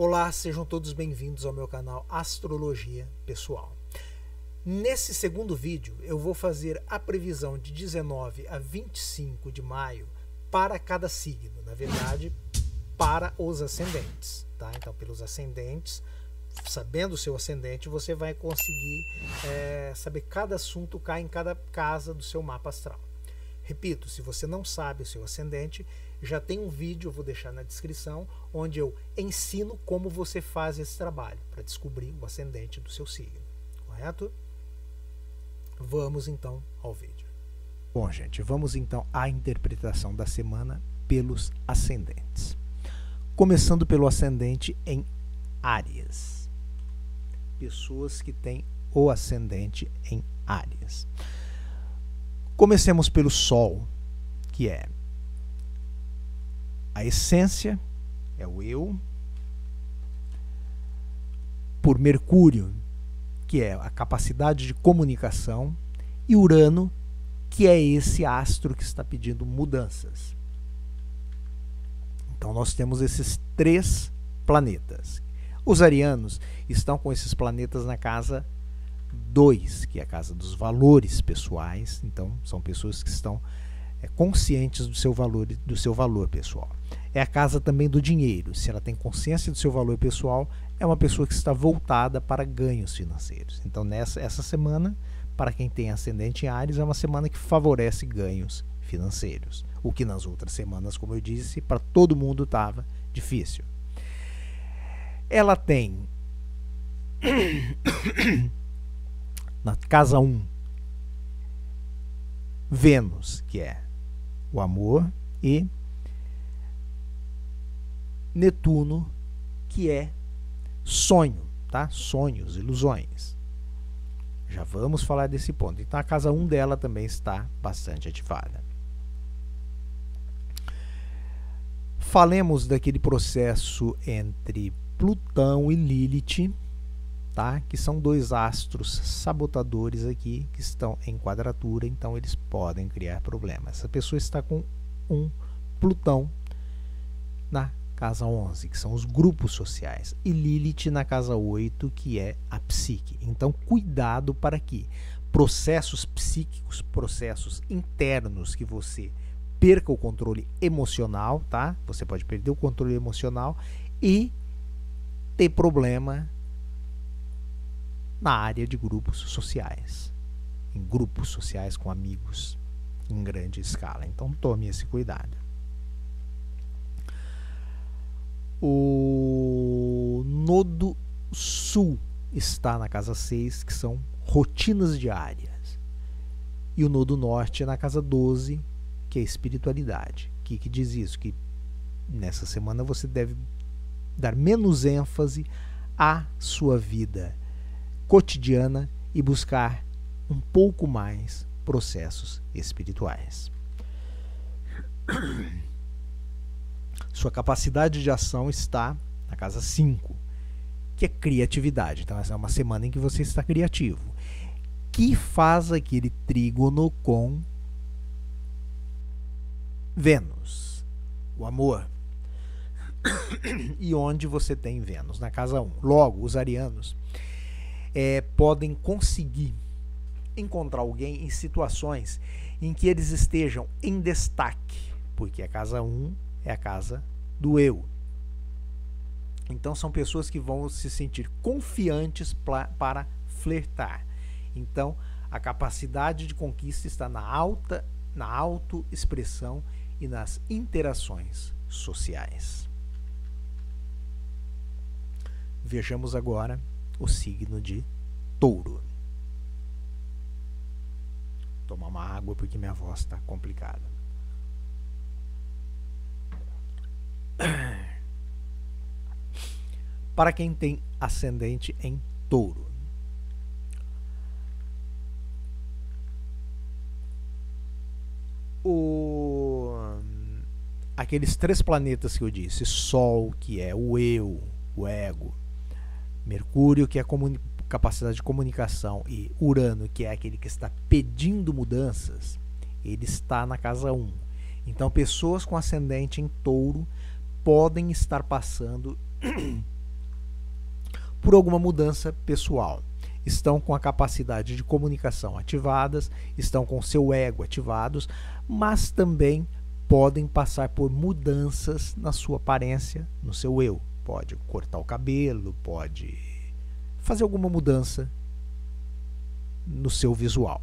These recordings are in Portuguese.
Olá, sejam todos bem-vindos ao meu canal Astrologia Pessoal. Nesse segundo vídeo eu vou fazer a previsão de 19 a 25 de maio para cada signo, na verdade para os ascendentes, tá? Então pelos ascendentes, sabendo o seu ascendente, você vai conseguir saber cada assunto cai em cada casa do seu mapa astral. Repito, se você não sabe o seu ascendente, já tem um vídeo, eu vou deixar na descrição, onde eu ensino como você faz esse trabalho para descobrir o ascendente do seu signo, correto? Vamos então ao vídeo. Bom, gente, vamos então à interpretação da semana pelos ascendentes. Começando pelo ascendente em Áries. Pessoas que têm o ascendente em Áries. Comecemos pelo Sol, que é a essência, é o eu. Por Mercúrio, que é a capacidade de comunicação. E Urano, que é esse astro que está pedindo mudanças. Então nós temos esses três planetas. Os arianos estão com esses planetas na casa 2, que é a casa dos valores pessoais. Então são pessoas que estão conscientes do seu valor pessoal. É a casa também do dinheiro. Se ela tem consciência do seu valor pessoal, é uma pessoa que está voltada para ganhos financeiros. Então essa semana, para quem tem ascendente em Áries, é uma semana que favorece ganhos financeiros. O que nas outras semanas, como eu disse, para todo mundo estava difícil. Ela tem na casa 1 Vênus, que é o amor, e Netuno, que é sonho, tá? Sonhos, ilusões. Já vamos falar desse ponto. Então a casa 1 dela também está bastante ativada. Falemos daquele processo entre Plutão e Lilith, tá? Que são dois astros sabotadores aqui que estão em quadratura, então eles podem criar problemas. Essa pessoa está com um Plutão na casa 11, que são os grupos sociais, e Lilith na casa 8, que é a psique. Então cuidado para que processos psíquicos, processos internos, que você perca o controle emocional, tá? Você pode perder o controle emocional e ter problema na área de grupos sociais, em grupos sociais com amigos em grande escala. Então tome esse cuidado. O nodo sul está na casa 6, que são rotinas diárias. E o nodo norte é na casa 12, que é espiritualidade. Que diz isso? Que nessa semana você deve dar menos ênfase à sua vida cotidiana e buscar um pouco mais processos espirituais. Sua capacidade de ação está na casa 5, que é criatividade. Então essa é uma semana em que você está criativo, que faz aquele trígono com Vênus, o amor. E onde você tem Vênus? Na casa 1. Logo, os arianos podem conseguir encontrar alguém em situações em que eles estejam em destaque, porque a casa 1 é a casa do eu. Então são pessoas que vão se sentir confiantes para flertar. Então a capacidade de conquista está na autoexpressão e nas interações sociais. Vejamos agora o signo de Touro. Tomar uma água porque minha voz está complicada. Para quem tem ascendente em Touro, aqueles três planetas que eu disse, Sol, que é o eu, o ego, Mercúrio, que é a capacidade de comunicação, e Urano, que é aquele que está pedindo mudanças, ele está na casa 1. Então pessoas com ascendente em Touro podem estar passando por alguma mudança pessoal. Estão com a capacidade de comunicação ativadas, estão com seu ego ativados, mas também podem passar por mudanças na sua aparência, no seu eu. Pode cortar o cabelo, pode fazer alguma mudança no seu visual.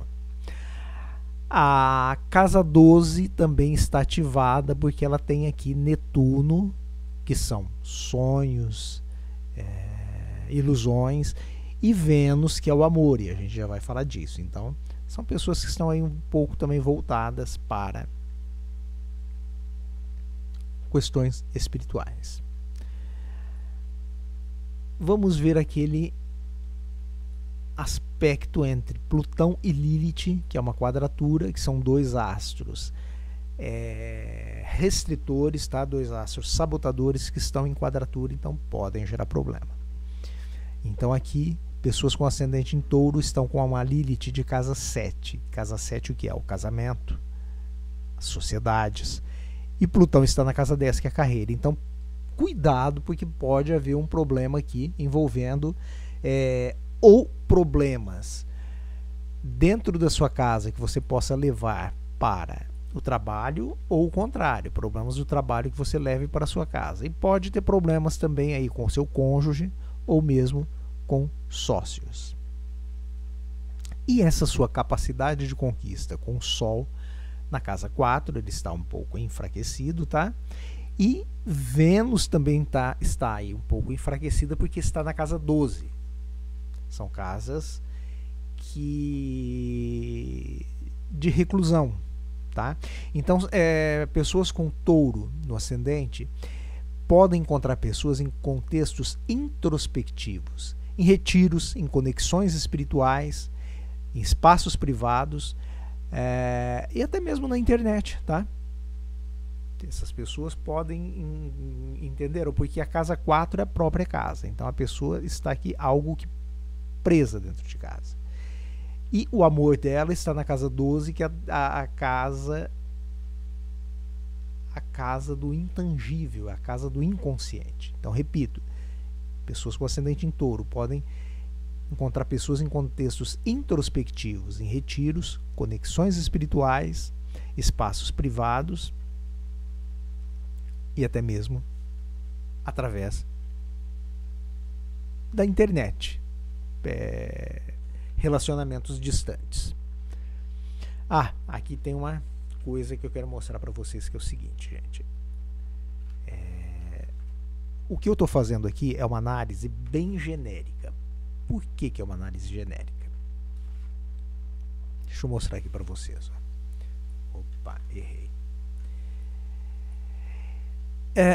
A casa 12 também está ativada porque ela tem aqui Netuno, que são sonhos, ilusões, e Vênus, que é o amor, e a gente já vai falar disso. Então, são pessoas que estão aí um pouco também voltadas para questões espirituais. Vamos ver aquele aspecto entre Plutão e Lilith, que é uma quadratura, que são dois astros restritores, tá? Dois astros sabotadores que estão em quadratura, então podem gerar problema. Então aqui, pessoas com ascendente em touro estão com uma Lilith de casa 7. Casa 7 o que é? O casamento, as sociedades. E Plutão está na casa 10, que é a carreira. Então, cuidado, porque pode haver um problema aqui envolvendo ou problemas dentro da sua casa que você possa levar para o trabalho, ou o contrário, problemas do trabalho que você leve para a sua casa. E pode ter problemas também aí com o seu cônjuge ou mesmo com sócios. E essa sua capacidade de conquista com o Sol na casa 4, ele está um pouco enfraquecido, tá? E Vênus também está aí um pouco enfraquecida porque está na casa 12. São casas de reclusão, tá? Então, pessoas com touro no ascendente podem encontrar pessoas em contextos introspectivos, em retiros, em conexões espirituais, em espaços privados, e até mesmo na internet, tá? Essas pessoas podem entender, porque a casa 4 é a própria casa, então a pessoa está aqui algo que presa dentro de casa. E o amor dela está na casa 12, que é a casa do intangível, a casa do inconsciente. Então, repito, pessoas com ascendente em touro podem encontrar pessoas em contextos introspectivos, em retiros, conexões espirituais, espaços privados e até mesmo através da internet, relacionamentos distantes. Aqui tem uma coisa que eu quero mostrar para vocês, que é o seguinte, gente. O que eu estou fazendo aqui é uma análise bem genérica. Por que é uma análise genérica? Deixa eu mostrar aqui para vocês. Opa, errei.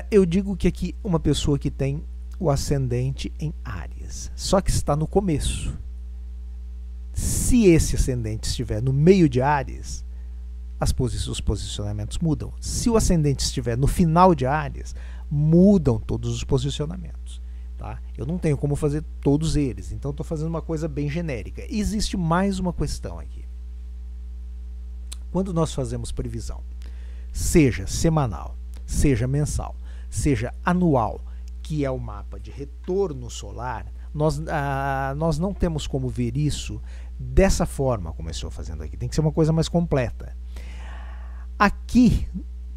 Eu digo que aqui uma pessoa que tem o ascendente em Áries, só que está no começo. Se esse ascendente estiver no meio de Áries, os posicionamentos mudam. Se o ascendente estiver no final de Áries, mudam todos os posicionamentos. Tá? Eu não tenho como fazer todos eles, então estou fazendo uma coisa bem genérica. Existe mais uma questão aqui. Quando nós fazemos previsão, seja semanal, seja mensal, seja anual, que é o mapa de retorno solar, nós não temos como ver isso dessa forma como eu estou fazendo aqui. Tem que ser uma coisa mais completa. Aqui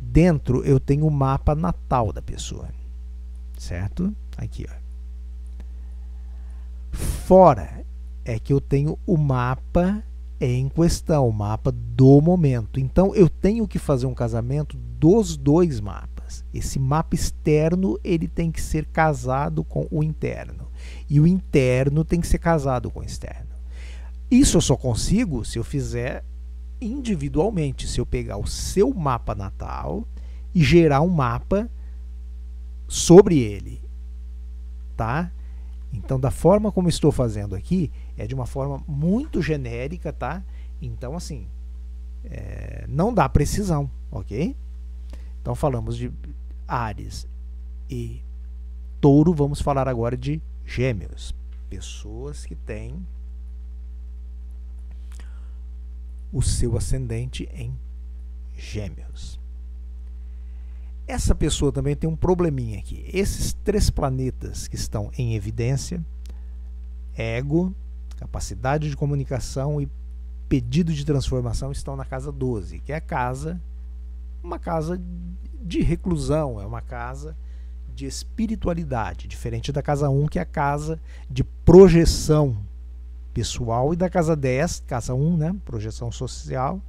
dentro eu tenho o mapa natal da pessoa, certo? Aqui, ó. Fora é que eu tenho o mapa em questão, o mapa do momento. Então eu tenho que fazer um casamento dos dois mapas. Esse mapa externo, ele tem que ser casado com o interno, e o interno tem que ser casado com o externo. Isso eu só consigo se eu fizer individualmente, se eu pegar o seu mapa natal e gerar um mapa sobre ele, tá? Então, da forma como estou fazendo aqui, é de uma forma muito genérica, tá? Então, assim, não dá precisão, ok? Então, falamos de Áries e Touro, vamos falar agora de Gêmeos. Pessoas que têm o seu ascendente em Gêmeos. Essa pessoa também tem um probleminha aqui. Esses 3 planetas que estão em evidência Ego, capacidade de comunicação e pedido de transformação estão na casa 12, que é uma casa de reclusão, é uma casa de espiritualidade, diferente da casa 1, que é a casa de projeção pessoal, e da casa 10, casa 1, né, projeção social,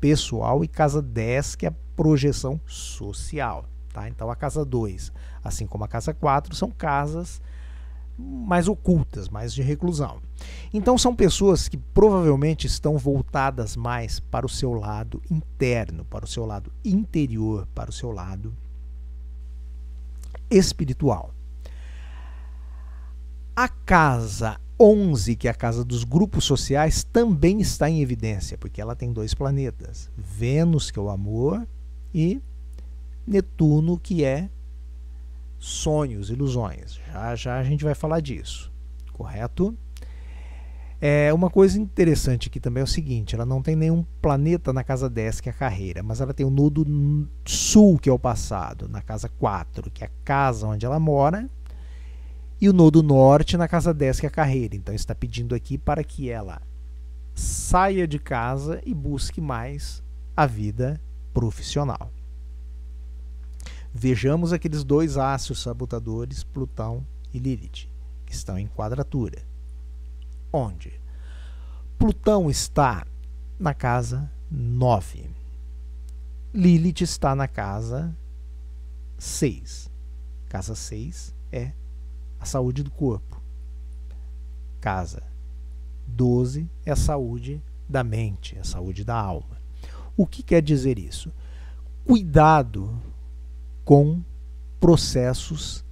pessoal, e casa 10, que é a projeção social. Tá? Então a casa 2, assim como a casa 4, são casas mais ocultas, mais de reclusão. Então são pessoas que provavelmente estão voltadas mais para o seu lado interno, para o seu lado interior, para o seu lado espiritual. A casa 11, que é a casa dos grupos sociais, também está em evidência, porque ela tem 2 planetas, Vênus, que é o amor, e Netuno, que é sonhos, ilusões. Já a gente vai falar disso, correto? Uma coisa interessante aqui também é o seguinte, ela não tem nenhum planeta na casa 10, que é a carreira, mas ela tem o nodo sul, que é o passado, na casa 4, que é a casa onde ela mora, e o nodo norte na casa 10, que é a carreira. Então está pedindo aqui para que ela saia de casa e busque mais a vida profissional. Vejamos aqueles 2 astros sabotadores, Plutão e Lilith, que estão em quadratura. Onde? Plutão está na casa 9. Lilith está na casa 6. Casa 6 é a saúde do corpo. Casa 12 é a saúde da mente, a saúde da alma. O que quer dizer isso? Cuidado com processos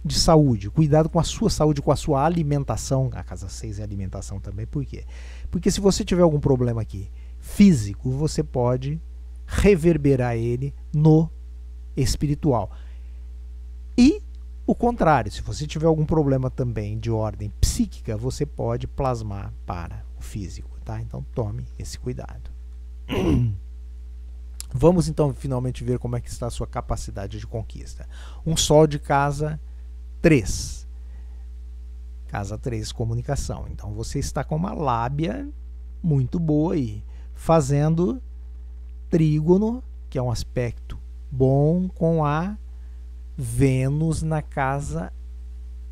de saúde. Cuidado com a sua saúde, com a sua alimentação. A casa 6 é alimentação também. Por quê? Porque se você tiver algum problema aqui físico, você pode reverberar ele no espiritual. E o contrário, se você tiver algum problema também de ordem psíquica, você pode plasmar para o físico. Tá? Então tome esse cuidado. Vamos então finalmente ver como é que está a sua capacidade de conquista. Um sol de casa 3. Casa 3, comunicação. Então você está com uma lábia muito boa aí, fazendo trígono, que é um aspecto bom, com a Vênus na casa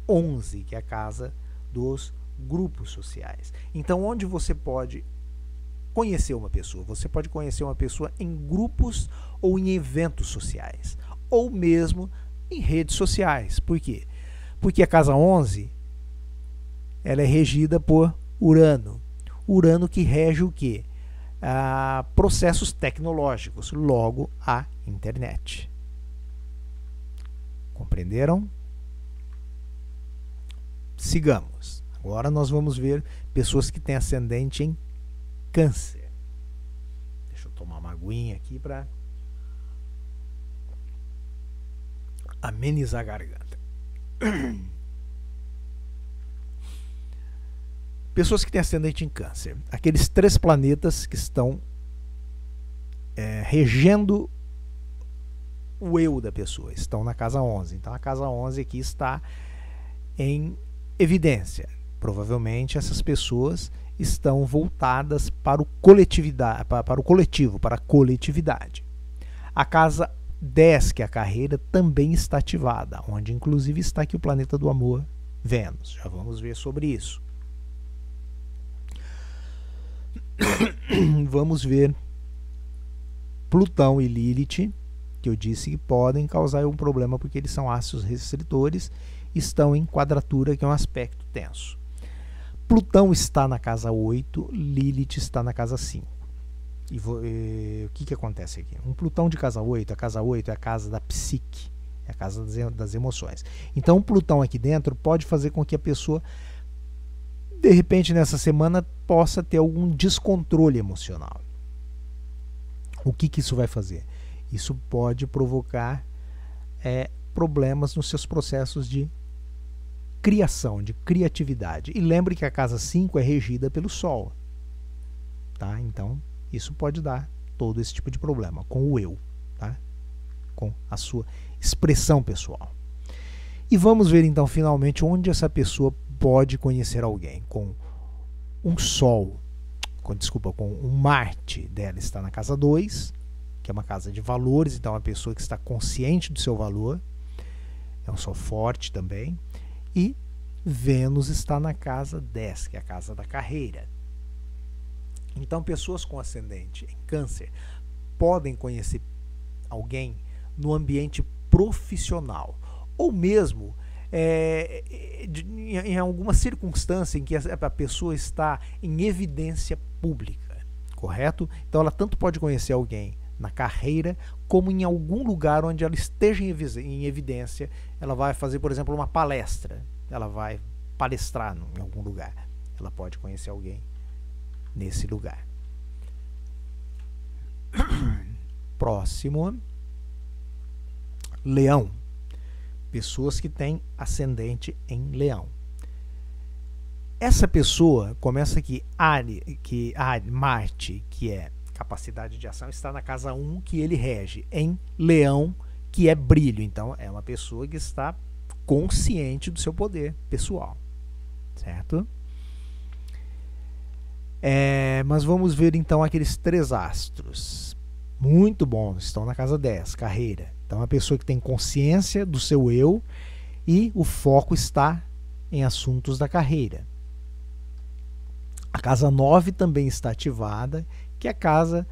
11, que é a casa dos grupos sociais. Então onde você pode conhecer uma pessoa? Você pode conhecer uma pessoa em grupos ou em eventos sociais, ou mesmo em redes sociais. Por quê? Porque a casa 11 ela é regida por Urano. Urano que rege o quê? Processos tecnológicos, logo a internet. Compreenderam? Sigamos. Agora nós vamos ver pessoas que têm ascendente em Câncer. Deixa eu tomar uma aguinha aqui para amenizar a garganta. Pessoas que têm ascendente em Câncer. Aqueles 3 planetas que estão regendo o eu da pessoa. Estão na casa 11. Então a casa 11 aqui está em evidência. Provavelmente essas pessoas estão voltadas para o coletivo, para a coletividade. A casa 10, que é a carreira, também está ativada, onde inclusive está aqui o planeta do amor, Vênus. Já vamos ver sobre isso. Vamos ver Plutão e Lilith, que eu disse que podem causar um problema porque eles são astros restritores, estão em quadratura, que é um aspecto tenso. Plutão está na casa 8, Lilith está na casa 5. E o que acontece aqui? Um Plutão de casa 8, a casa 8 é a casa da psique, é a casa das emoções. Então um Plutão aqui dentro pode fazer com que a pessoa, de repente nessa semana, possa ter algum descontrole emocional. O que isso vai fazer? Isso pode provocar problemas nos seus processos de criação, de criatividade. E lembre que a casa 5 é regida pelo Sol. Tá? Então, isso pode dar todo esse tipo de problema com o eu, tá? Com a sua expressão pessoal. E vamos ver então finalmente onde essa pessoa pode conhecer alguém. Com um Sol, com um Marte dela está na casa 2, que é uma casa de valores, então é uma pessoa que está consciente do seu valor, é um Sol forte também. E Vênus está na casa 10, que é a casa da carreira. Então pessoas com ascendente em Câncer podem conhecer alguém no ambiente profissional, ou mesmo em alguma circunstância em que a pessoa está em evidência pública, correto? Então ela tanto pode conhecer alguém na carreira, como em algum lugar onde ela esteja em evidência. Ela vai fazer, por exemplo, uma palestra, ela vai palestrar em algum lugar, ela pode conhecer alguém nesse lugar. Próximo, Leão. Pessoas que têm ascendente em Leão. Essa pessoa começa que Marte, que é capacidade de ação, está na casa 1, que ele rege, em Leão, que é brilho. Então é uma pessoa que está consciente do seu poder pessoal, certo? Mas vamos ver então aqueles 3 astros muito bons, estão na casa 10, carreira. Então é uma pessoa que tem consciência do seu eu e o foco está em assuntos da carreira. A casa 9 também está ativada, que é a casa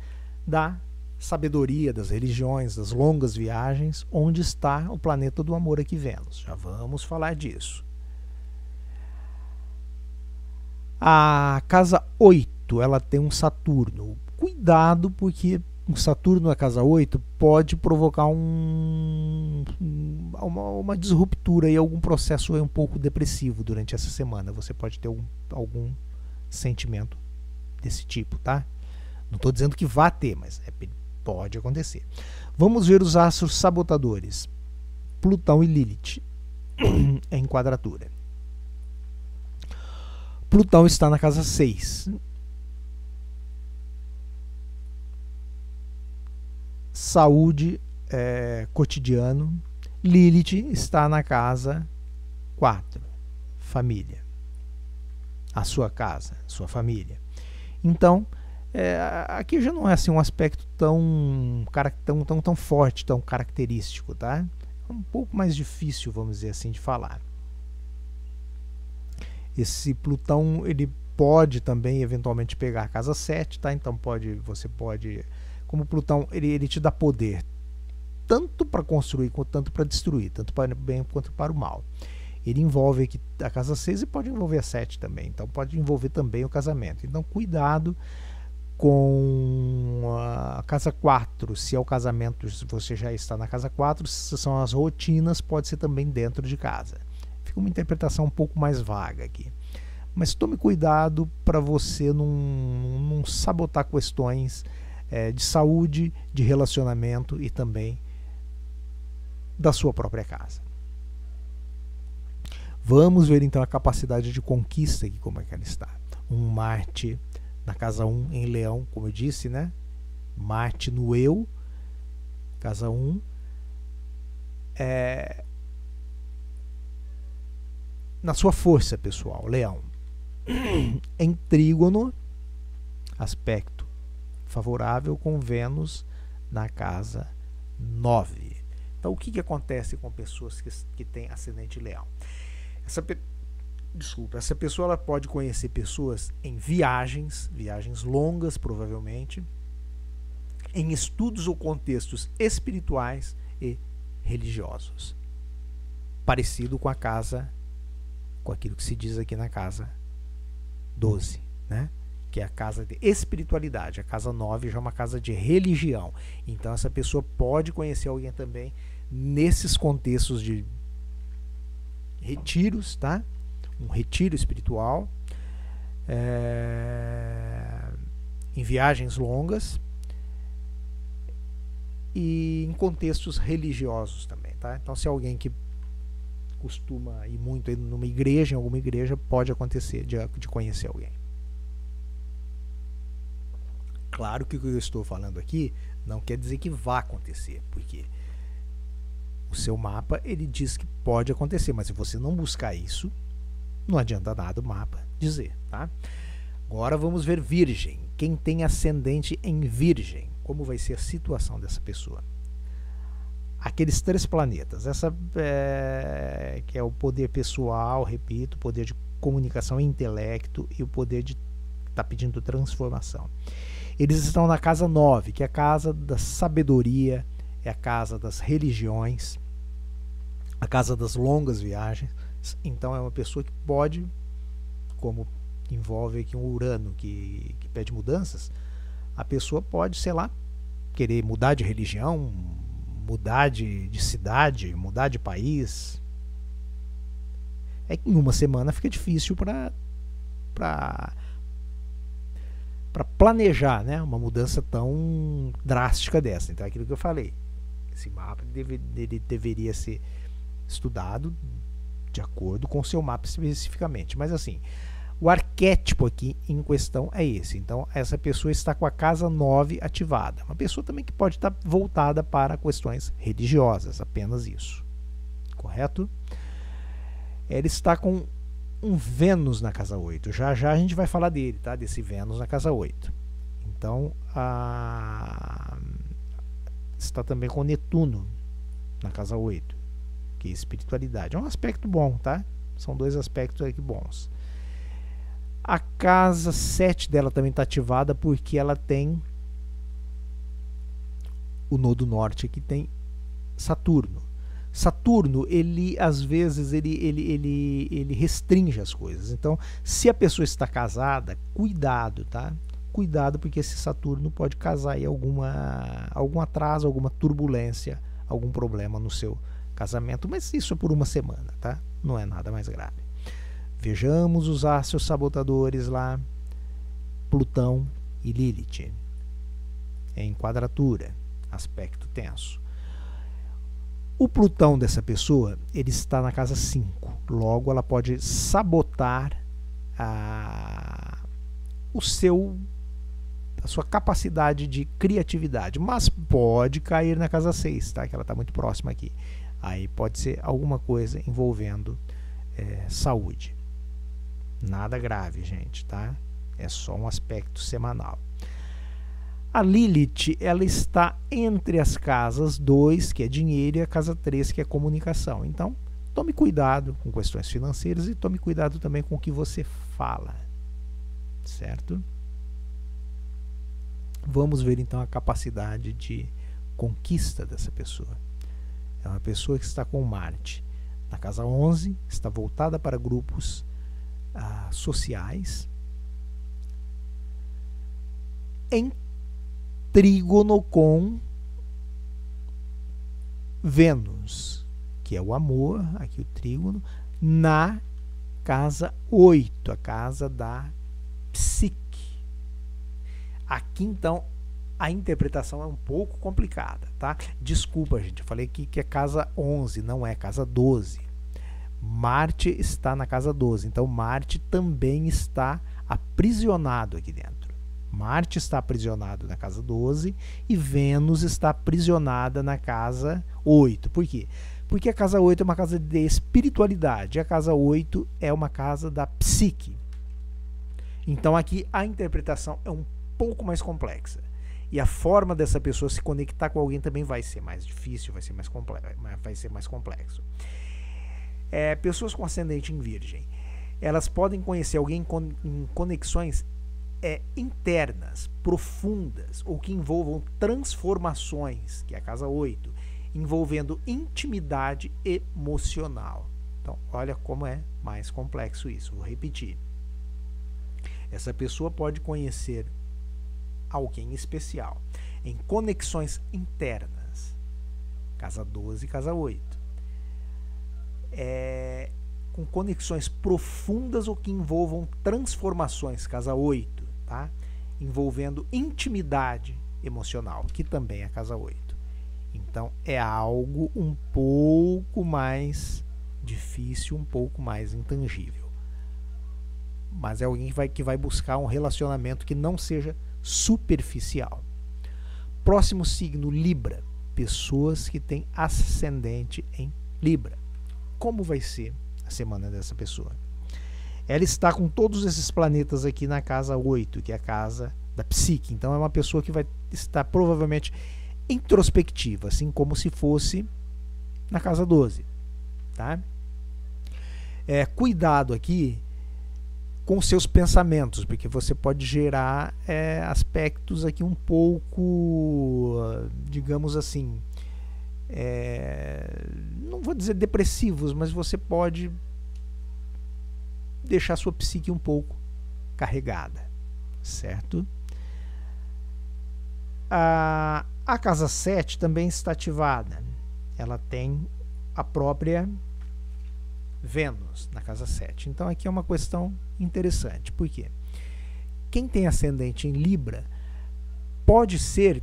da sabedoria, das religiões, das longas viagens, onde está o planeta do amor aqui, Vênus. Já vamos falar disso. A casa 8, ela tem um Saturno. Cuidado, porque um Saturno na casa 8 pode provocar uma disruptura e algum processo um pouco depressivo durante essa semana. Você pode ter algum sentimento desse tipo, tá? Não estou dizendo que vá ter, mas pode acontecer. Vamos ver os astros sabotadores. Plutão e Lilith em quadratura. Plutão está na casa 6. Saúde, cotidiano. Lilith está na casa 4. Família. A sua casa, sua família. Então, aqui já não é assim um aspecto tão forte, tão característico, tá? É um pouco mais difícil, vamos dizer assim, de falar. Esse Plutão, ele pode também eventualmente pegar a casa 7, tá? Então você pode, como Plutão, ele te dá poder tanto para construir quanto tanto para destruir, tanto para o bem quanto para o mal. Ele envolve aqui a casa 6 e pode envolver a 7 também, então pode envolver também o casamento. Então cuidado com a casa 4, se é o casamento, se você já está na casa 4, se são as rotinas, pode ser também dentro de casa. Fica uma interpretação um pouco mais vaga aqui. Mas tome cuidado para você não sabotar questões de saúde, de relacionamento e também da sua própria casa. Vamos ver então a capacidade de conquista aqui, como é que ela está. Um Marte na casa 1 em Leão, como eu disse, né? Marte no eu, casa 1. Na sua força pessoal, Leão. Em trígono, aspecto favorável com Vênus na casa 9. Então o que acontece com pessoas que têm ascendente Leão? Essa pessoa ela pode conhecer pessoas em viagens longas, provavelmente, em estudos ou contextos espirituais e religiosos. Parecido com com aquilo que se diz aqui na casa 12, né? Que é a casa de espiritualidade. A casa 9 já é uma casa de religião. Então essa pessoa pode conhecer alguém também nesses contextos de retiros, tá? Um retiro espiritual, em viagens longas e em contextos religiosos também, tá? Então se alguém que costuma ir muito numa igreja, em alguma igreja, pode acontecer de conhecer alguém. Claro que o que eu estou falando aqui não quer dizer que vá acontecer, porque o seu mapa, ele diz que pode acontecer, mas se você não buscar isso, não adianta nada o mapa dizer, tá? Agora vamos ver Virgem. Quem tem ascendente em Virgem, como vai ser a situação dessa pessoa? Aqueles 3 planetas, essa que é o poder pessoal, repito, o poder de comunicação e intelecto e o poder de estar pedindo transformação. Eles estão na casa 9, que é a casa da sabedoria, é a casa das religiões, a casa das longas viagens. Então é uma pessoa que pode, como envolve aqui um Urano que pede mudanças, a pessoa pode, sei lá, querer mudar de religião, mudar de cidade, mudar de país. É que em uma semana fica difícil para planejar, né, uma mudança tão drástica dessa. Então é aquilo que eu falei. Esse mapa ele deveria ser estudado de acordo com o seu mapa especificamente. Mas assim, o arquétipo aqui em questão é esse. Então essa pessoa está com a casa 9 ativada. Uma pessoa também que pode estar voltada para questões religiosas, apenas isso. Correto? Ela está com um Vênus na casa 8. Já já a gente vai falar dele, tá? Desse Vênus na casa 8. Então, está também com Netuno na casa 8, que é espiritualidade. É um aspecto bom, tá? São 2 aspectos aqui bons. A casa 7 dela também está ativada porque ela tem o nodo norte, que tem Saturno. Saturno, ele às vezes ele restringe as coisas. Então, se a pessoa está casada, cuidado, tá? Cuidado, porque esse Saturno pode causar aí algum atraso, alguma turbulência, algum problema no seu casamento, mas isso é por uma semana, tá? Não é nada mais grave. Vejamos os astros sabotadores lá, Plutão e Lilith, em quadratura, aspecto tenso. O Plutão dessa pessoa, ele está na casa 5, logo ela pode sabotar a sua capacidade de criatividade, mas pode cair na casa 6, tá? Que ela está muito próxima aqui. Aí pode ser alguma coisa envolvendo saúde. Nada grave, gente, tá? É só um aspecto semanal. A Lilith, ela está entre as casas 2, que é dinheiro, e a casa 3, que é comunicação. Então, tome cuidado com questões financeiras e tome cuidado também com o que você fala, certo? Vamos ver então a capacidade de conquista dessa pessoa. É uma pessoa que está com Marte na casa 11, está voltada para grupos sociais, em trígono com Vênus, que é o amor, aqui o trígono, na casa 8, a casa da psique. Aqui então a interpretação é um pouco complicada, tá? Desculpa, gente, eu falei que é casa 11, não é casa 12. Marte está na casa 12, então Marte também está aprisionado aqui dentro. Marte está aprisionado na casa 12 e Vênus está aprisionada na casa 8. Por quê? Porque a casa 8 é uma casa de espiritualidade, a casa 8 é uma casa da psique. Então aqui a interpretação é um pouco mais complexa. E a forma dessa pessoa se conectar com alguém também vai ser mais difícil, vai ser mais complexo. Pessoas com ascendente em Virgem, elas podem conhecer alguém em conexões internas, profundas, ou que envolvam transformações, que é a casa 8, envolvendo intimidade emocional. Então, olha como é mais complexo isso. Vou repetir. Essa pessoa pode conhecer alguém especial em conexões internas, casa 12 e casa 8. Com conexões profundas ou que envolvam transformações, casa 8, tá? Envolvendo intimidade emocional, que também é casa 8. Então é algo um pouco mais difícil, um pouco mais intangível. Mas é alguém que vai buscar um relacionamento que não seja superficial. Próximo signo, Libra. pessoas que têm ascendente em Libra. Como vai ser a semana dessa pessoa? Ela está com todos esses planetas aqui na casa 8, que é a casa da psique. Então é uma pessoa que vai estar provavelmente introspectiva, assim como se fosse na casa 12. Tá? Cuidado aqui com seus pensamentos, porque você pode gerar aspectos aqui um pouco, digamos assim, não vou dizer depressivos, mas você pode deixar sua psique um pouco carregada, certo? A casa 7 também está ativada. Ela tem a própria Vênus na casa 7. Então aqui é uma questão interessante. Por quê? Quem tem ascendente em Libra, pode ser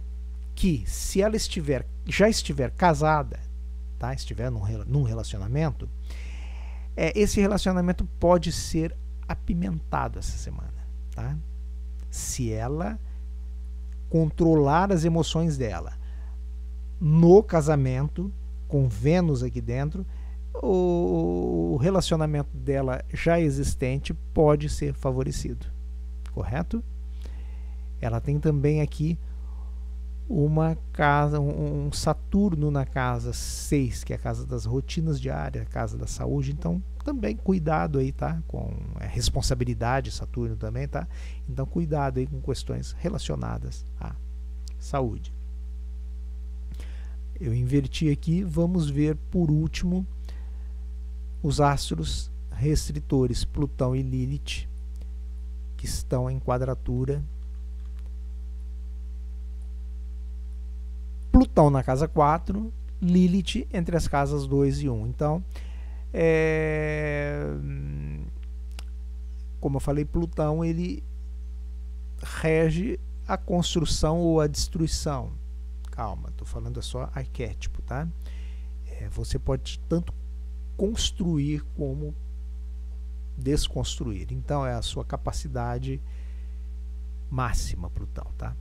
que, se ela já estiver casada, tá? Estiver num relacionamento, esse relacionamento pode ser apimentado essa semana, tá? Se ela controlar as emoções dela no casamento, com Vênus aqui dentro, o relacionamento dela já existente pode ser favorecido, correto? Ela tem também aqui uma casa, um Saturno na casa 6, que é a casa das rotinas diárias, a casa da saúde. Então também cuidado aí, tá? Com responsabilidade, Saturno também, tá? Então cuidado aí com questões relacionadas à saúde. Eu inverti aqui, vamos ver por último os astros restritores, Plutão e Lilith, que estão em quadratura. Plutão na casa 4, Lilith entre as casas 2 e 1. Então, como eu falei, Plutão ele rege a construção ou a destruição. Calma, estou falando só arquétipo, tá? Você pode tanto construir como desconstruir. Então é a sua capacidade máxima, Plutão, tá?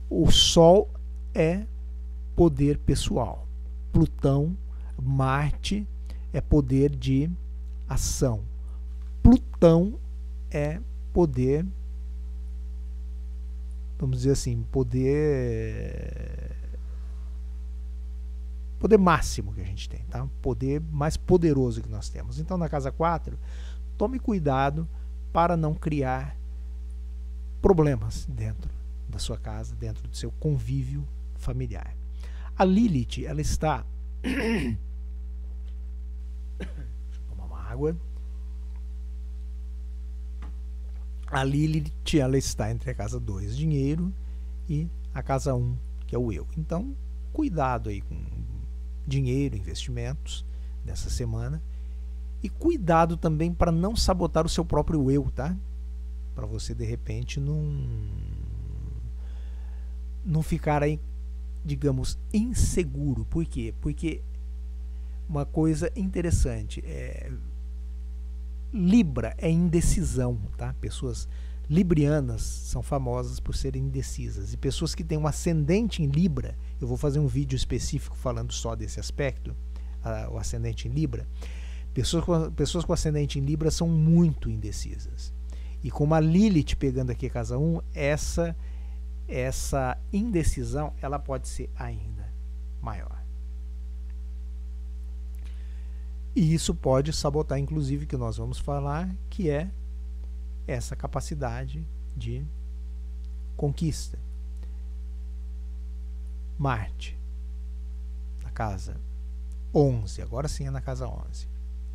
O Sol é poder pessoal. Plutão, Marte é poder de ação. Plutão é poder, vamos dizer assim, poder máximo que a gente tem, tá? Poder mais poderoso que nós temos. Então, na casa 4, tome cuidado para não criar problemas dentro da sua casa, dentro do seu convívio familiar. A Lilith, ela está... Deixa eu tomar uma água. A Lilith, ela está entre a casa 2, dinheiro, e a casa 1, que é o eu. Então, cuidado aí com dinheiro, investimentos nessa semana. E cuidado também para não sabotar o seu próprio eu, tá? Para você, de repente, não ficar aí, digamos, inseguro. Por quê? Porque uma coisa interessante Libra é indecisão, tá? Pessoas librianas são famosas por serem indecisas, e pessoas que têm um ascendente em Libra, eu vou fazer um vídeo específico falando só desse aspecto, o ascendente em Libra. Pessoas com ascendente em Libra são muito indecisas, e com uma Lilith pegando aqui a casa 1, essa indecisão ela pode ser ainda maior. E isso pode sabotar, inclusive, que nós vamos falar, que é essa capacidade de conquista. Marte, na casa 11, agora sim é na casa 11,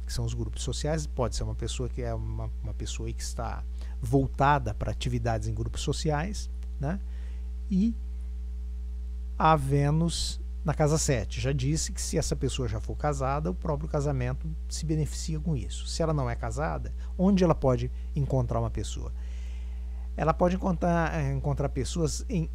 que são os grupos sociais. Pode ser uma pessoa que é uma pessoa aí que está voltada para atividades em grupos sociais, né? E a Vênus na casa 7. Já disse que se essa pessoa já for casada, o próprio casamento se beneficia com isso. Se ela não é casada, onde ela pode encontrar uma pessoa? Ela pode encontrar pessoas em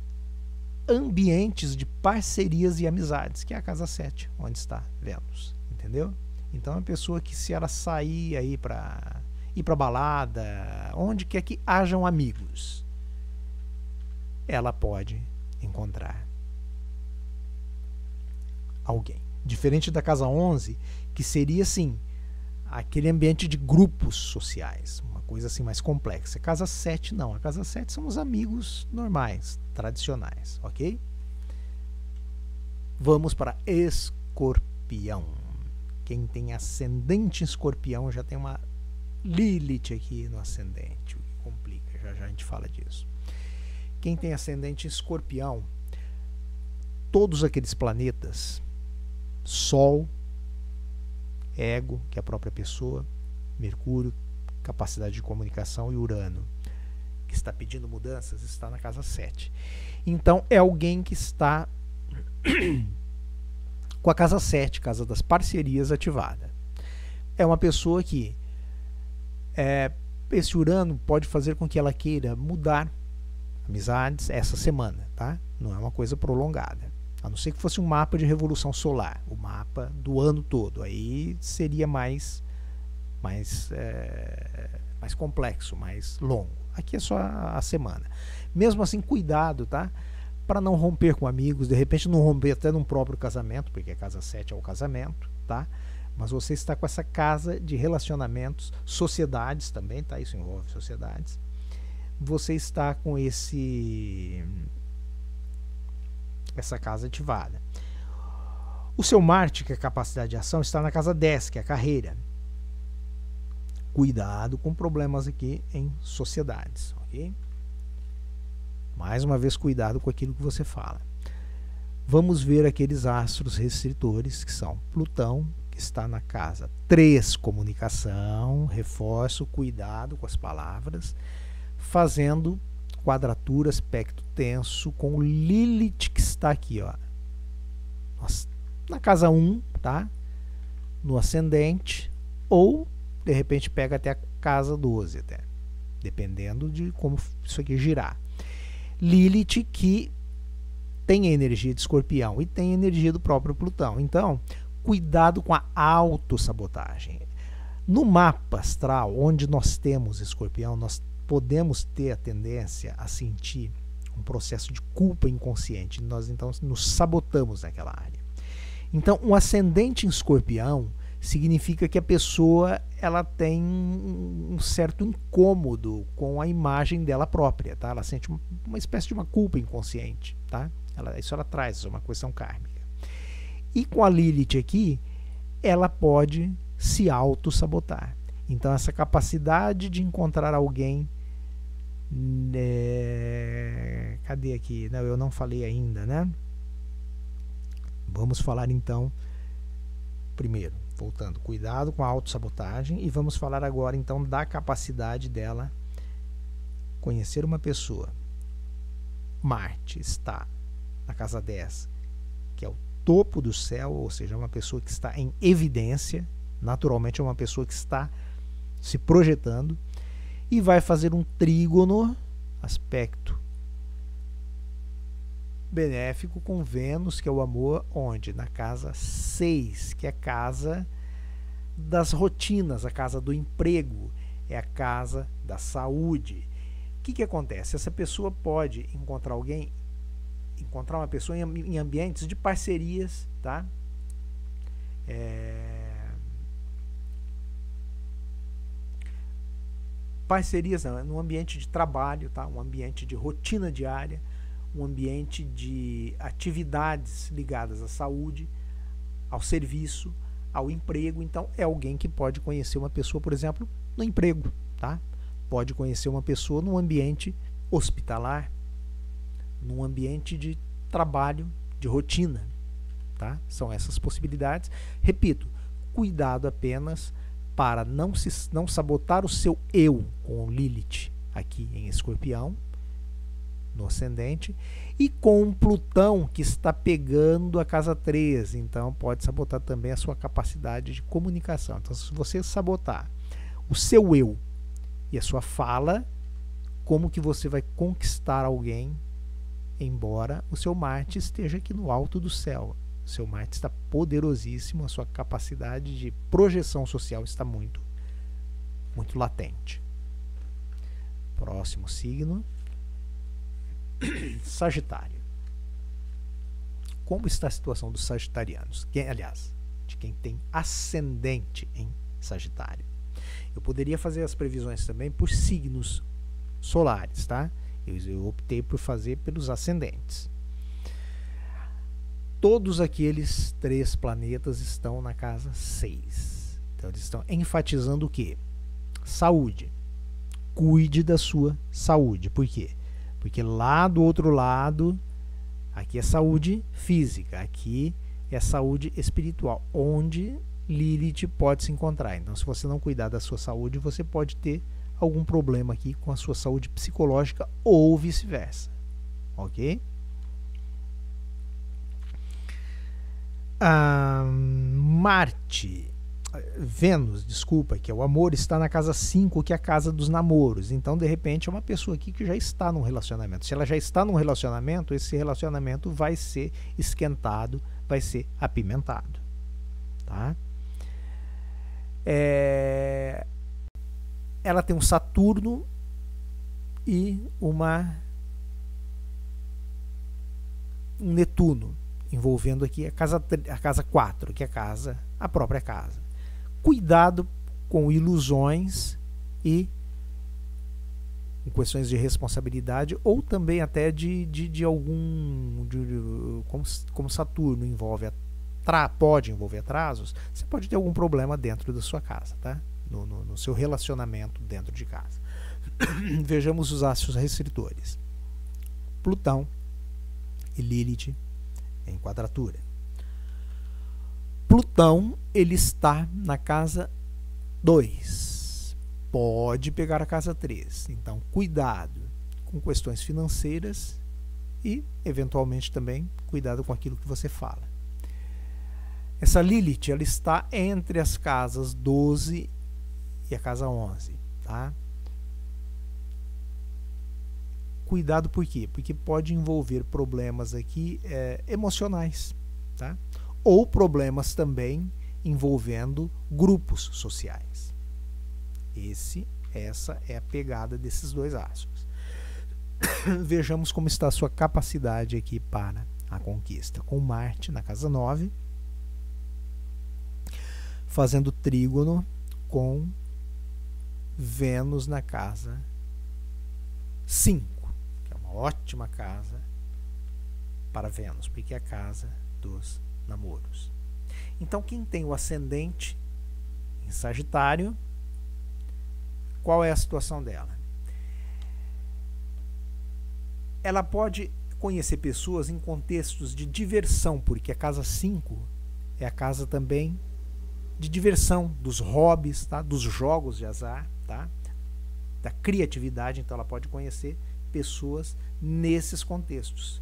ambientes de parcerias e amizades, que é a casa 7, onde está Vênus, entendeu? Então é uma pessoa que, se ela sair aí para ir para balada, onde quer que hajam amigos, ela pode encontrar alguém. Diferente da casa 11, que seria assim, aquele ambiente de grupos sociais, uma coisa assim mais complexa. A casa 7 não, a casa 7 são os amigos normais, tradicionais, ok? Vamos para Escorpião. Quem tem ascendente em Escorpião já tem uma Lilith aqui no ascendente, o que complica, já a gente fala disso. Quem tem ascendente em Escorpião, todos aqueles planetas, Sol, ego, que é a própria pessoa, Mercúrio, capacidade de comunicação, e Urano, que está pedindo mudanças, está na casa 7. Então é alguém que está com a casa 7, casa das parcerias, ativada. É uma pessoa que esse Urano pode fazer com que ela queira mudar amizades essa semana, tá? Não é uma coisa prolongada. A não ser que fosse um mapa de revolução solar, o mapa do ano todo. Aí seria mais complexo, mais longo. Aqui é só a semana. Mesmo assim, cuidado, tá? Para não romper com amigos, de repente não romper até num próprio casamento, porque a casa 7 é o casamento, tá? Mas você está com essa casa de relacionamentos, sociedades também, tá? Isso envolve sociedades. Você está com essa casa ativada. O seu Marte, que é a capacidade de ação, está na casa 10, que é a carreira. Cuidado com problemas aqui em sociedades, ok? Mais uma vez, cuidado com aquilo que você fala. Vamos ver aqueles astros restritores, que são Plutão, que está na casa 3, comunicação, reforço, cuidado com as palavras, fazendo quadratura, aspecto tenso com Lilith, que está aqui, ó, na casa 1, tá? No ascendente, ou de repente pega até a casa 12, até, dependendo de como isso aqui girar. Lilith, que tem a energia de Escorpião e tem a energia do próprio Plutão. Então, cuidado com a autossabotagem. No mapa astral, onde nós temos Escorpião, nós podemos ter a tendência a sentir um processo de culpa inconsciente. Nós então nos sabotamos naquela área. Então, um ascendente em Escorpião significa que a pessoa ela tem um certo incômodo com a imagem dela própria, tá? Ela sente uma espécie de uma culpa inconsciente, tá? Isso ela traz, é uma questão kármica. E com a Lilith aqui, ela pode se auto-sabotar. Então, essa capacidade de encontrar alguém... cadê aqui? Não, eu não falei ainda, né? Vamos falar então, primeiro, voltando, cuidado com a autossabotagem, e vamos falar agora então da capacidade dela conhecer uma pessoa. Marte está na casa 10, que é o topo do céu, ou seja, é uma pessoa que está em evidência, naturalmente é uma pessoa que está se projetando, e vai fazer um trígono, aspecto benéfico, com Vênus, que é o amor, onde? Na casa 6, que é a casa das rotinas, a casa do emprego, é a casa da saúde. O que acontece? Essa pessoa pode encontrar uma pessoa em ambientes de parcerias, tá? Parcerias não, no ambiente de trabalho, tá? Um ambiente de rotina diária, um ambiente de atividades ligadas à saúde, ao serviço, ao emprego. Então, é alguém que pode conhecer uma pessoa, por exemplo, no emprego, tá? Pode conhecer uma pessoa num ambiente hospitalar, num ambiente de trabalho, de rotina, tá? São essas possibilidades. Repito, cuidado apenas para não sabotar o seu eu com Lilith aqui em Escorpião, no ascendente, e com Plutão, que está pegando a casa 3, então pode sabotar também a sua capacidade de comunicação. Então, se você sabotar o seu eu e a sua fala, como que você vai conquistar alguém, embora o seu Marte esteja aqui no alto do céu? O seu Marte está poderosíssimo, a sua capacidade de projeção social está muito latente. Próximo signo, Sagitário. como está a situação dos sagitarianos, aliás, de quem tem ascendente em Sagitário. Eu poderia fazer as previsões também por signos solares, tá? Eu optei por fazer pelos ascendentes. Todos aqueles 3 planetas estão na casa 6. Então eles estão enfatizando o quê? Saúde. Cuide da sua saúde. Por quê? Porque lá do outro lado, aqui é saúde física, aqui é saúde espiritual, onde Lilith pode se encontrar. Então, se você não cuidar da sua saúde, você pode ter algum problema aqui com a sua saúde psicológica ou vice-versa. Ok? Vênus, desculpa, que é o amor, está na casa 5, que é a casa dos namoros. Então, de repente, é uma pessoa aqui que já está num relacionamento. Se ela já está num relacionamento, esse relacionamento vai ser esquentado, vai ser apimentado. Tá? Ela tem um Saturno e um Netuno, envolvendo aqui a casa 4, que é a própria casa. Cuidado com ilusões e com questões de responsabilidade, ou também até como Saturno pode envolver atrasos, você pode ter algum problema dentro da sua casa, tá? No seu relacionamento dentro de casa. Vejamos os astros restritores. Plutão e Lilith em quadratura. Plutão, ele está na casa 2. Pode pegar a casa 3. Então, cuidado com questões financeiras e, eventualmente, também cuidado com aquilo que você fala. Essa Lilith, ela está entre as casas 12 e a casa 11. Tá? Cuidado por quê? Porque pode envolver problemas aqui emocionais, tá? Ou problemas também envolvendo grupos sociais. Essa é a pegada desses 2 astros. Vejamos como está a sua capacidade aqui para a conquista. Com Marte na casa 9, fazendo trígono com Vênus na casa 5, que é uma ótima casa para Vênus, porque é a casa dos namoros. Então, quem tem o ascendente em Sagitário, qual é a situação dela? Ela pode conhecer pessoas em contextos de diversão, porque a casa 5 é a casa também de diversão, dos hobbies, tá? Dos jogos de azar, tá? Da criatividade. Então ela pode conhecer pessoas nesses contextos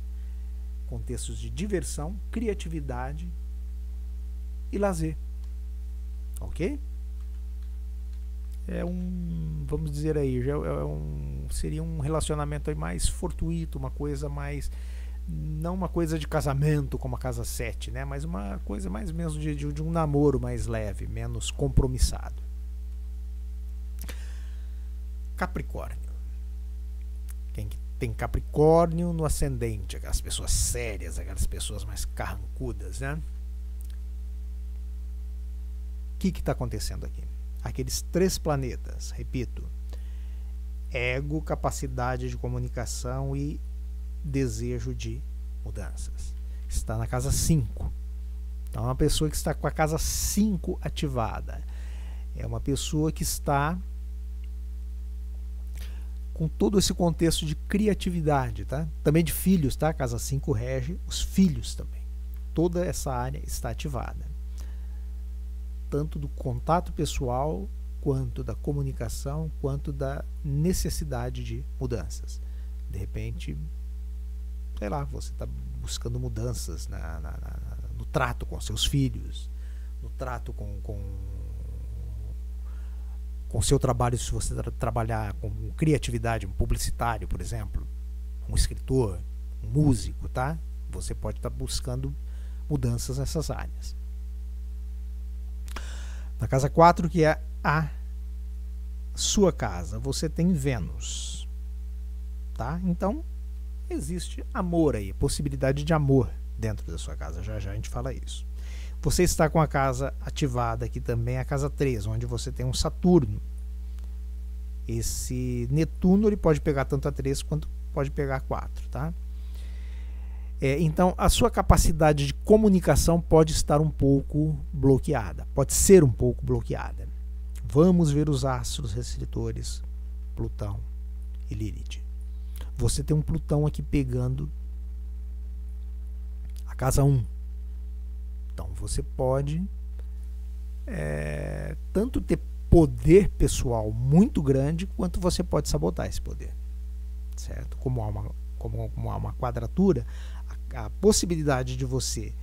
de diversão, criatividade e lazer. Ok? Vamos dizer aí, seria um relacionamento aí mais fortuito, uma coisa mais, não uma coisa de casamento como a casa 7, né? Mas uma coisa mais mesmo de um namoro mais leve, menos compromissado. Capricórnio. Quem tem Capricórnio no ascendente, aquelas pessoas sérias, aquelas pessoas mais carrancudas, né? O que está acontecendo aqui? Aqueles 3 planetas, repito, ego, capacidade de comunicação e desejo de mudanças. Está na casa 5. Então é uma pessoa que está com a casa 5 ativada. É uma pessoa que está com todo esse contexto de criatividade, tá? Também de filhos, tá? A casa 5 rege os filhos também. Toda essa área está ativada. Tanto do contato pessoal, quanto da comunicação, quanto da necessidade de mudanças. De repente, sei lá, você está buscando mudanças no trato com seus filhos, no trato com o seu trabalho, se você trabalhar com criatividade, um publicitário, por exemplo, um escritor, um músico, tá? Você pode estar buscando mudanças nessas áreas. Na casa 4, que é a sua casa, você tem Vênus, tá? Então, existe amor aí, possibilidade de amor dentro da sua casa. Já já a gente fala isso. Você está com a casa ativada aqui também, a casa 3, onde você tem um Saturno. Esse Netuno ele pode pegar tanto a 3 quanto pode pegar a 4, tá? Então a sua capacidade de comunicação pode estar um pouco bloqueada, pode ser um pouco bloqueada. Vamos ver os astros restritores, Plutão e Lilith. Você tem um Plutão aqui pegando a casa 1. Então você pode tanto ter poder pessoal muito grande, quanto você pode sabotar esse poder, certo? Como há uma quadratura, a possibilidade de você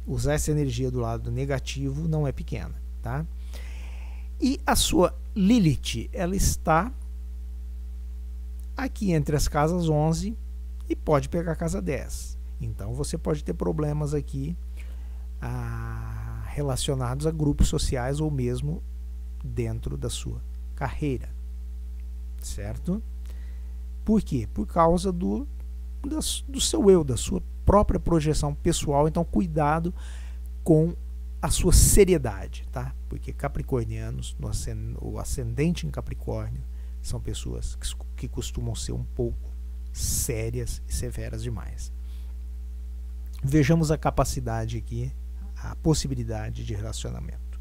usar essa energia do lado negativo não é pequena, tá? E a sua Lilith, ela está aqui entre as casas 11 e pode pegar a casa 10. Então você pode ter problemas aqui relacionados a grupos sociais ou mesmo dentro da sua carreira, certo? Por quê? Por causa do seu eu, da sua própria projeção pessoal. Então cuidado com a sua seriedade, tá? Porque capricornianos, o ascendente em Capricórnio, são pessoas que costumam ser um pouco sérias e severas demais. Vejamos a capacidade aqui, a possibilidade de relacionamento.